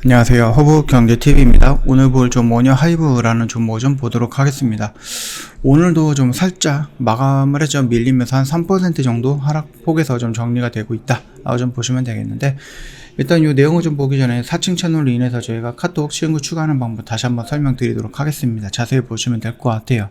안녕하세요. 허브경제TV입니다. 오늘 볼 종목은요, 하이브라는 종목 좀 보도록 하겠습니다. 오늘도 좀 살짝 마감을 해서 밀리면서 한 3% 정도 하락폭에서 좀 정리가 되고 있다 라고 좀 보시면 되겠는데, 일단 이 내용을 좀 보기 전에 4층 채널로 인해서 저희가 카톡 친구 추가하는 방법 다시 한번 설명드리도록 하겠습니다. 자세히 보시면 될 것 같아요.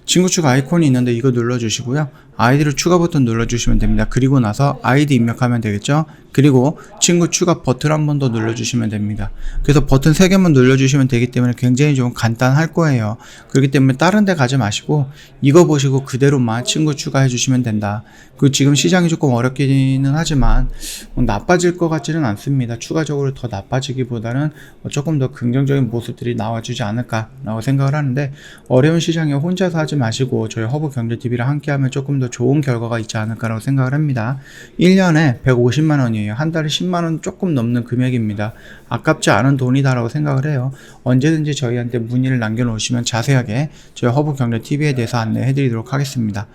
친구 추가 아이콘이 있는데 이거 눌러주시고요. 아이디를 추가 버튼 눌러주시면 됩니다. 그리고 나서 아이디 입력하면 되겠죠. 그리고 친구 추가 버튼 한 번 더 눌러주시면 됩니다. 그래서 버튼 3개만 눌러주시면 되기 때문에 굉장히 좀 간단할 거예요. 그렇기 때문에 다른 데 가지 마시고 이거 보시고 그대로만 친구 추가해 주시면 된다. 그 지금 시장이 조금 어렵기는 하지만 나빠질 것 같지는 않습니다. 추가적으로 더 나빠지기보다는 조금 더 긍정적인 모습들이 나와주지 않을까 라고 생각을 하는데, 어려운 시장에 혼자서 하지 마시고 저희 허브경제TV랑 함께하면 조금 더 좋은 결과가 있지 않을까라고 생각을 합니다. 1년에 150만원이에요. 한 달에 10만원 조금 넘는 금액입니다. 아깝지 않은 돈이다라고 생각을 해요. 언제든지 저희한테 문의를 남겨놓으시면 자세하게 저희 허브경제TV에 대해서 안내해드리도록 하겠습니다.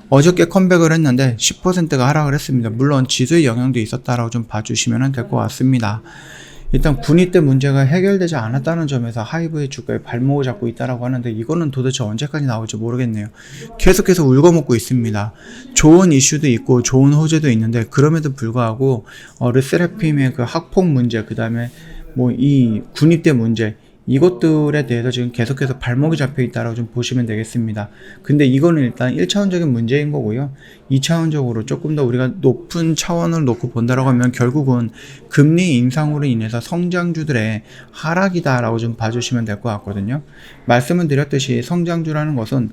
어저께 컴백을 했는데 10%가 하락을 했습니다. 물론 지수의 영향도 있었다라고 좀 봐주시면 될 것 같습니다. 일단 군이 때 문제가 해결되지 않았다는 점에서 하이브의 주가에 발목을 잡고 있다라고 하는데, 이거는 도대체 언제까지 나올지 모르겠네요. 계속해서 울거먹고 있습니다. 좋은 이슈도 있고 좋은 호재도 있는데, 그럼에도 불구하고 르세라핌의 그 학폭 문제, 그 다음에 뭐 이 군입대 문제, 이것들에 대해서 지금 계속해서 발목이 잡혀 있다라고 좀 보시면 되겠습니다. 근데 이거는 일단 1차원적인 문제인 거고요. 2차원적으로 조금 더 우리가 높은 차원을 놓고 본다라고 하면 결국은 금리 인상으로 인해서 성장주들의 하락이다라고 좀 봐주시면 될 것 같거든요. 말씀을 드렸듯이 성장주라는 것은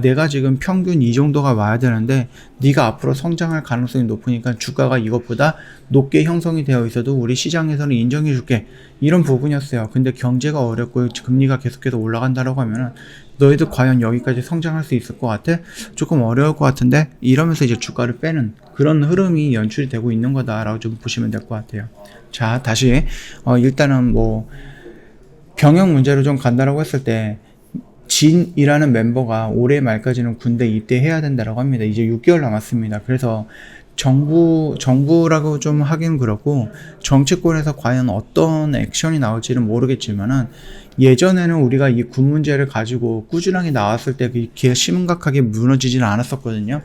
내가 지금 평균 이 정도가 와야 되는데 네가 앞으로 성장할 가능성이 높으니까 주가가 이것보다 높게 형성이 되어 있어도 우리 시장에서는 인정해 줄게, 이런 부분이었어요. 근데 경제가 어렵고 금리가 계속해서 올라간다라고 하면은 너희들 과연 여기까지 성장할 수 있을 것 같아? 조금 어려울 것 같은데? 이러면서 이제 주가를 빼는 그런 흐름이 연출이 되고 있는 거다라고 좀 보시면 될 것 같아요. 자, 다시 일단은 뭐 병역 문제로 좀 간다라고 했을 때, 진이라는 멤버가 올해 말까지는 군대 입대해야 된다라고 합니다. 이제 6개월 남았습니다. 그래서 정부라고 좀 하긴 그렇고, 정치권에서 과연 어떤 액션이 나올지는 모르겠지만은, 예전에는 우리가 이 군 문제를 가지고 꾸준하게 나왔을 때 그게 심각하게 무너지지는 않았었거든요.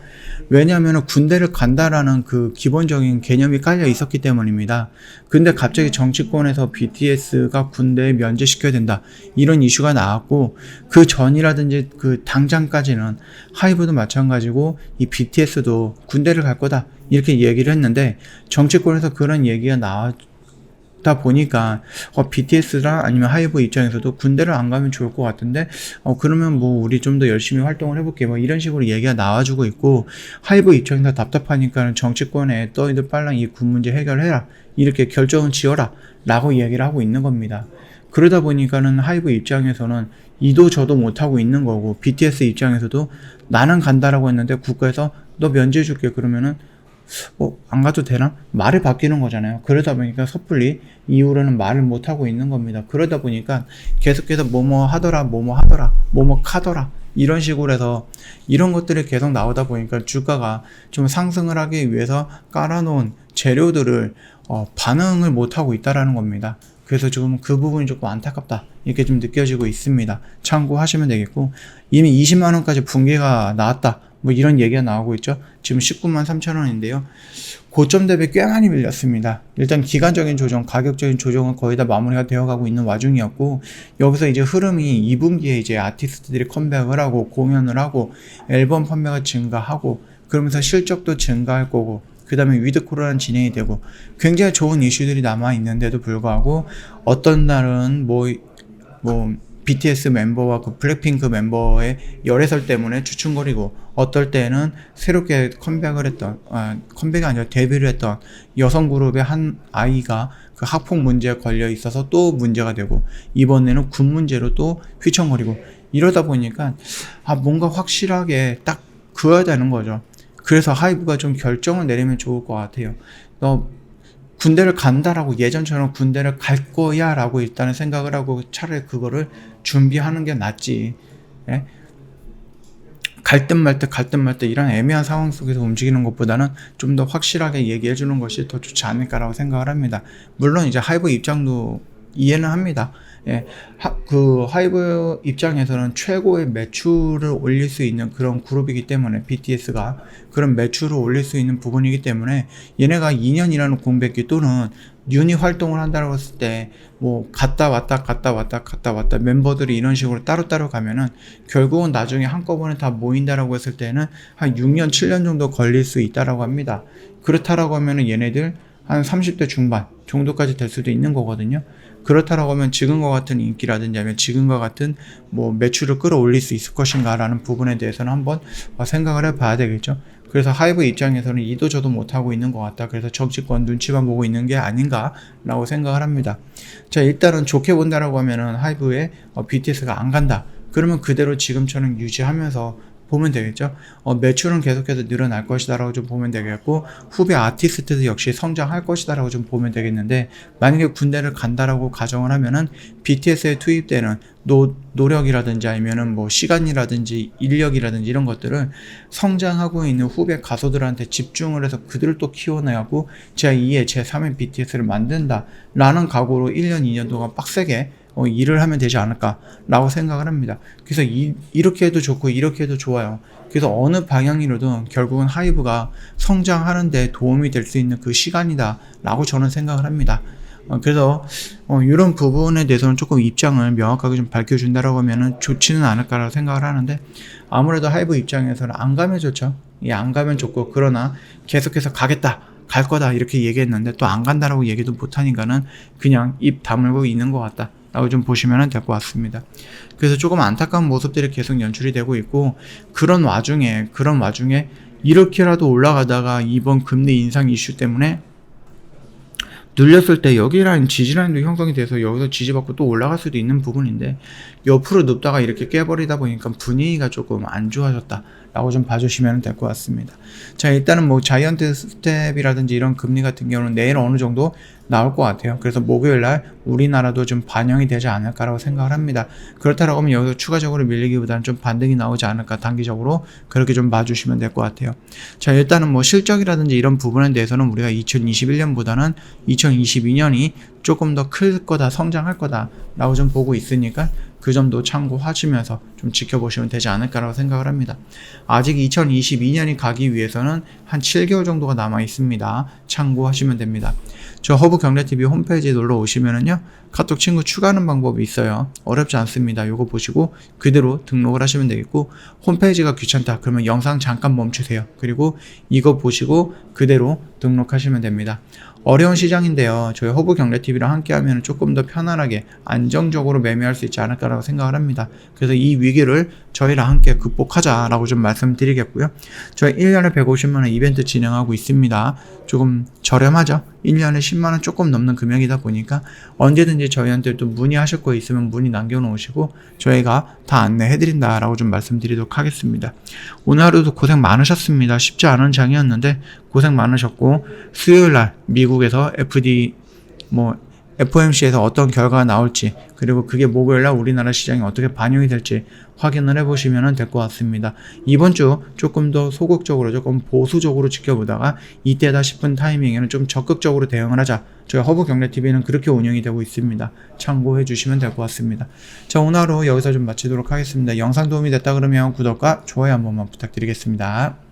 왜냐하면 군대를 간다라는 그 기본적인 개념이 깔려 있었기 때문입니다. 근데 갑자기 정치권에서 BTS가 군대에 면제시켜야 된다, 이런 이슈가 나왔고, 그 전이라든지 그 당장까지는 하이브도 마찬가지고 이 BTS도 군대를 갈 거다 이렇게 얘기를 했는데, 정치권에서 그런 얘기가 나왔다 보니까 BTS랑 아니면 하이브 입장에서도 군대를 안 가면 좋을 것 같은데 그러면 뭐 우리 좀 더 열심히 활동을 해볼게, 뭐 이런 식으로 얘기가 나와주고 있고, 하이브 입장에서 답답하니까 정치권에 너희들 빨랑 이 군 문제 해결해라, 이렇게 결정을 지어라 라고 얘기를 하고 있는 겁니다. 그러다 보니까는 하이브 입장에서는 이도 저도 못하고 있는 거고, BTS 입장에서도 나는 간다라고 했는데 국가에서 너 면제해 줄게 그러면은 안 가도 되나? 말이 바뀌는 거잖아요. 그러다 보니까 섣불리 이후로는 말을 못 하고 있는 겁니다. 그러다 보니까 계속해서 뭐뭐 하더라, 뭐뭐 하더라, 뭐뭐 카더라, 이런 식으로 해서 이런 것들이 계속 나오다 보니까 주가가 좀 상승을 하기 위해서 깔아놓은 재료들을 반응을 못 하고 있다라는 겁니다. 그래서 지금 그 부분이 조금 안타깝다 이렇게 좀 느껴지고 있습니다. 참고하시면 되겠고, 이미 20만원까지 붕괴가 나왔다 뭐 이런 얘기가 나오고 있죠. 지금 19만 3천원인데요. 고점 대비 꽤 많이 밀렸습니다. 일단 기간적인 조정, 가격적인 조정은 거의 다 마무리가 되어가고 있는 와중이었고, 여기서 이제 흐름이 2분기에 이제 아티스트들이 컴백을 하고 공연을 하고 앨범 판매가 증가하고 그러면서 실적도 증가할 거고, 그 다음에 위드 코로나는 진행이 되고 굉장히 좋은 이슈들이 남아있는데도 불구하고, 어떤 날은 BTS 멤버와 그 블랙핑크 멤버의 열애설 때문에 주춤거리고, 어떨 때는 새롭게 컴백이 아니라 데뷔를 했던 여성 그룹의 한 아이가 그 학폭 문제에 걸려 있어서 또 문제가 되고, 이번에는 군 문제로 또 휘청거리고, 이러다 보니까 뭔가 확실하게 딱 그어야 되는 거죠. 그래서 하이브가 좀 결정을 내리면 좋을 것 같아요. 너 군대를 간다라고, 예전처럼 군대를 갈 거야 라고 일단은 생각을 하고 차라리 그거를 준비하는 게 낫지. 예? 갈 듯 말 듯 이런 애매한 상황 속에서 움직이는 것보다는 좀 더 확실하게 얘기해 주는 것이 더 좋지 않을까라고 생각을 합니다. 물론 이제 하이브 입장도 이해는 합니다. 예, 그 하이브 입장에서는 최고의 매출을 올릴 수 있는 그런 그룹이기 때문에 BTS가 그런 매출을 올릴 수 있는 부분이기 때문에 얘네가 2년이라는 공백기 또는 유닛 활동을 한다고 했을 때 뭐 갔다 왔다 멤버들이 이런 식으로 따로따로 가면은 결국은 나중에 한꺼번에 다 모인다라고 했을 때는 한 6년 7년 정도 걸릴 수 있다라고 합니다. 그렇다라고 하면은 얘네들 한 30대 중반 정도까지 될 수도 있는 거거든요. 그렇다라고 하면 지금과 같은 인기라든지 아니면 지금과 같은 뭐 매출을 끌어올릴 수 있을 것인가 라는 부분에 대해서는 한번 생각을 해봐야 되겠죠. 그래서 하이브 입장에서는 이도 저도 못하고 있는 것 같다. 그래서 정치권 눈치만 보고 있는 게 아닌가 라고 생각을 합니다. 자, 일단은 좋게 본다라고 하면은 하이브에 BTS가 안 간다. 그러면 그대로 지금처럼 유지하면서 보면 되겠죠. 매출은 계속해서 늘어날 것이다라고 좀 보면 되겠고, 후배 아티스트도 역시 성장할 것이다라고 좀 보면 되겠는데, 만약에 군대를 간다라고 가정을 하면은 BTS에 투입되는 노력이라든지 아니면은 뭐 시간이라든지 인력이라든지 이런 것들을 성장하고 있는 후배 가수들한테 집중을 해서 그들을 또 키워내고 제2의 제3의 BTS를 만든다라는 각오로 1년 2년 동안 빡세게 일을 하면 되지 않을까라고 생각을 합니다. 그래서 이렇게 해도 좋고 이렇게 해도 좋아요. 그래서 어느 방향이로든 결국은 하이브가 성장하는 데 도움이 될 수 있는 그 시간이다라고 저는 생각을 합니다. 그래서 이런 부분에 대해서는 조금 입장을 명확하게 좀 밝혀준다라고 하면은 좋지는 않을까라고 생각을 하는데, 아무래도 하이브 입장에서는 안 가면 좋죠. 안 가면 좋고, 그러나 계속해서 가겠다, 갈 거다 이렇게 얘기했는데 또 안 간다라고 얘기도 못하니까는 그냥 입 다물고 있는 것 같다 라고 좀 보시면 될 것 같습니다. 그래서 조금 안타까운 모습들이 계속 연출이 되고 있고, 그런 와중에 이렇게라도 올라가다가 이번 금리 인상 이슈 때문에 눌렸을 때 여기 라인 지지라인도 형성이 돼서 여기서 지지받고 또 올라갈 수도 있는 부분인데, 옆으로 눕다가 이렇게 깨버리다 보니까 분위기가 조금 안 좋아졌다 라고 좀 봐주시면 될 것 같습니다. 자, 일단은 뭐 자이언트 스텝이라든지 이런 금리 같은 경우는 내일 어느 정도 나올 것 같아요. 그래서 목요일날 우리나라도 좀 반영이 되지 않을까라고 생각을 합니다. 그렇다라고 하면 여기서 추가적으로 밀리기보다는 좀 반등이 나오지 않을까, 단기적으로 그렇게 좀 봐주시면 될 것 같아요. 자, 일단은 뭐 실적이라든지 이런 부분에 대해서는 우리가 2021년보다는 2022년이 조금 더 클 거다, 성장할 거다 라고 좀 보고 있으니까 그 점도 참고하시면서 좀 지켜보시면 되지 않을까라고 생각을 합니다. 아직 2022년이 가기 위해서는 한 7개월 정도가 남아 있습니다. 참고하시면 됩니다. 저 허브경제TV 홈페이지에 놀러 오시면은요, 카톡 친구 추가하는 방법이 있어요. 어렵지 않습니다. 요거 보시고 그대로 등록을 하시면 되겠고, 홈페이지가 귀찮다 그러면 영상 잠깐 멈추세요. 그리고 이거 보시고 그대로 등록하시면 됩니다. 어려운 시장인데요, 저희 허브경제TV랑 함께하면 조금 더 편안하게 안정적으로 매매할 수 있지 않을까라고 생각을 합니다. 그래서 이 위기를 저희랑 함께 극복하자라고 좀 말씀드리겠고요. 저희 1년에 150만원 이벤트 진행하고 있습니다. 조금 저렴하죠? 1년에 10만원 조금 넘는 금액이다 보니까 언제든지 저희한테 또 문의하실 거 있으면 문의 남겨놓으시고 저희가 다 안내해드린다라고 좀 말씀드리도록 하겠습니다. 오늘 하루도 고생 많으셨습니다. 쉽지 않은 장이었는데 고생 많으셨고, 수요일날 미국에서 FOMC에서 어떤 결과가 나올지, 그리고 그게 목요일날 우리나라 시장에 어떻게 반영이 될지 확인을 해보시면 될 것 같습니다. 이번 주 조금 더 소극적으로, 조금 보수적으로 지켜보다가 이때다 싶은 타이밍에는 좀 적극적으로 대응을 하자. 저희 허브경제TV는 그렇게 운영이 되고 있습니다. 참고해 주시면 될 것 같습니다. 자, 오늘 하루 여기서 좀 마치도록 하겠습니다. 영상 도움이 됐다 그러면 구독과 좋아요 한 번만 부탁드리겠습니다.